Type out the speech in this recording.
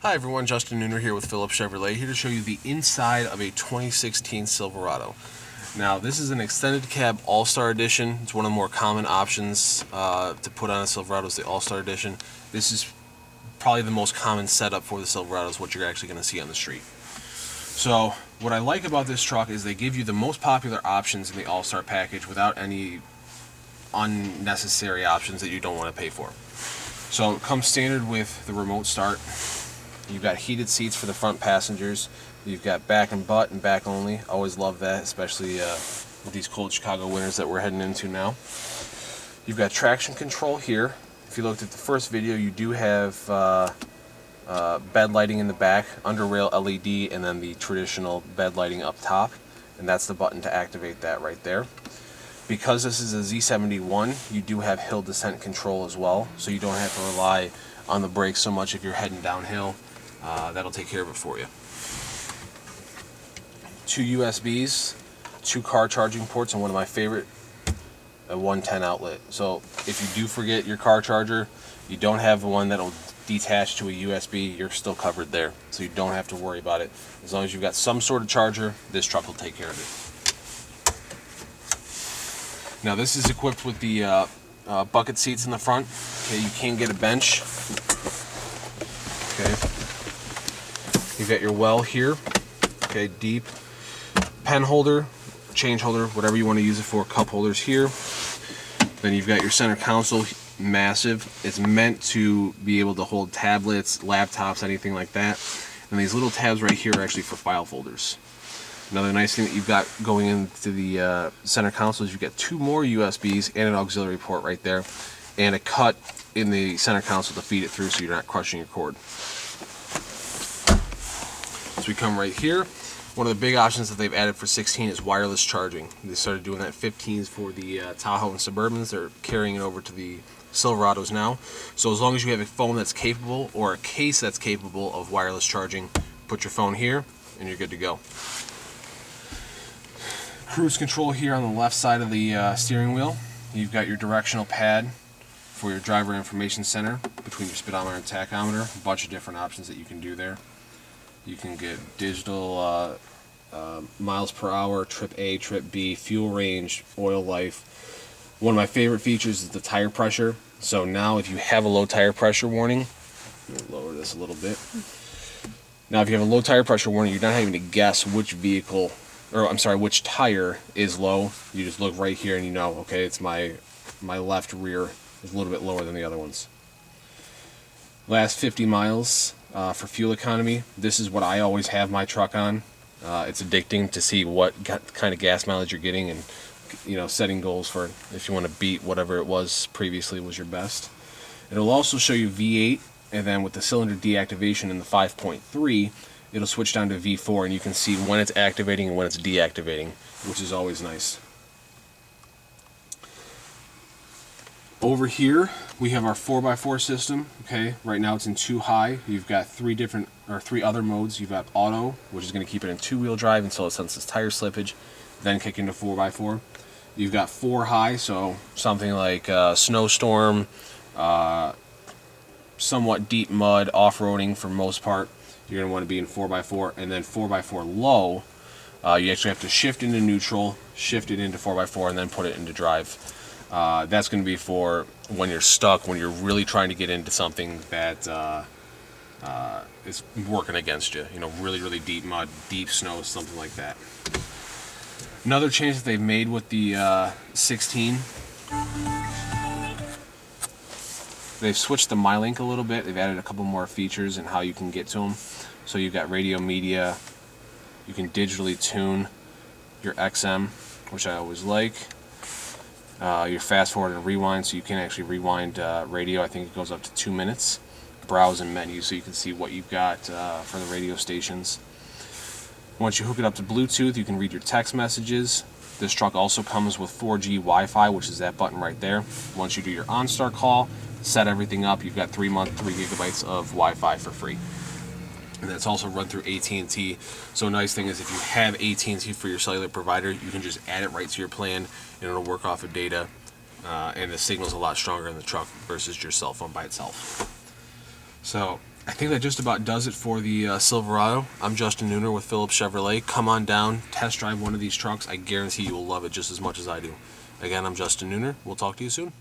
Hi everyone, Justin Nooner here with Phillips Chevrolet, here to show you the inside of a 2016 Silverado. Now this is an extended cab All-Star Edition. It's one of the more common options to put on a Silverado is the All-Star Edition. This is probably the most common setup for the Silverado is what you're actually going to see on the street. So what I like about this truck is they give you the most popular options in the All-Star package without any unnecessary options that you don't want to pay for. So it comes standard with the remote start. You've got heated seats for the front passengers. You've got back and butt and back only. Always love that, especially with these cold Chicago winters that we're heading into now. You've got traction control here. If you looked at the first video, you do have bed lighting in the back, under rail LED, and then the traditional bed lighting up top. And that's the button to activate that right there. Because this is a Z71, you do have hill descent control as well, so you don't have to rely on the brakes so much if you're heading downhill. That'll take care of it for you. 2 USBs, 2 car charging ports, and one of my favorite, a 110 outlet. So if you do forget your car charger, you don't have one that'll detach to a USB, you're still covered there. So you don't have to worry about it. As long as you've got some sort of charger, this truck will take care of it. Now this is equipped with the bucket seats in the front. Okay, you can get a bench. Okay. You've got your well here, okay, deep pen holder, change holder, whatever you want to use it for, cup holders here. Then you've got your center console, massive. It's meant to be able to hold tablets, laptops, anything like that. And these little tabs right here are actually for file folders. Another nice thing that you've got going into the center console is you've got 2 more USBs and an auxiliary port right there, and a cut in the center console to feed it through so you're not crushing your cord. So we come right here. One of the big options that they've added for 16 is wireless charging. They started doing that 15s for the Tahoe and Suburbans. They're carrying it over to the Silverados now. So as long as you have a phone that's capable or a case that's capable of wireless charging, put your phone here and you're good to go. Cruise control here on the left side of the steering wheel. You've got your directional pad for your driver information center between your speedometer and tachometer. A bunch of different options that you can do there. You can get digital miles per hour, trip A, trip B, fuel range, oil life. One of my favorite features is the tire pressure. So now if you have a low tire pressure warning, lower this a little bit. Now if you have a low tire pressure warning, you're not having to guess which vehicle, or I'm sorry, which tire is low. You just look right here and you know, okay, it's my left rear is a little bit lower than the other ones. Last 50 miles for fuel economy. This is what I always have my truck on. It's addicting to see what kind of gas mileage you're getting, and setting goals for if you want to beat whatever it was previously was your best. It'll also show you V8, and then with the cylinder deactivation in the 5.3, it'll switch down to V4, and you can see when it's activating and when it's deactivating, which is always nice. Over here we have our 4x4 system. Okay, right now it's in 2 high. You've got 3 other modes. You've got auto, which is going to keep it in 2-wheel drive until it senses tire slippage, then kick into 4x4. You've got 4 high, so something like snowstorm, somewhat deep mud, off-roading for most part. You're going to want to be in 4x4, and then 4x4 low. You actually have to shift into neutral, shift it into 4x4, and then put it into drive. That's going to be for when you're stuck, when you're really trying to get into something that is working against you. Really, really deep mud, deep snow, something like that. Another change that they've made with the 16, they've switched the Mylink a little bit. They've added a couple more features and how you can get to them. So you've got radio media. You can digitally tune your XM, which I always like. Your fast forward and rewind, so you can actually rewind radio. I think it goes up to 2 minutes. Browse and menu, so you can see what you've got for the radio stations. Once you hook it up to Bluetooth, you can read your text messages. This truck also comes with 4G Wi-Fi, which is that button right there. Once you do your OnStar call, set everything up, you've got 3-month, 3 gigabytes of Wi-Fi for free. And that's also run through AT&T. So a nice thing is if you have AT&T for your cellular provider, you can just add it right to your plan and it'll work off of data. And the signal's a lot stronger in the truck versus your cell phone by itself. So I think that just about does it for the Silverado. I'm Justin Nooner with Phillips Chevrolet. Come on down, test drive one of these trucks. I guarantee you will love it just as much as I do. Again, I'm Justin Nooner. We'll talk to you soon.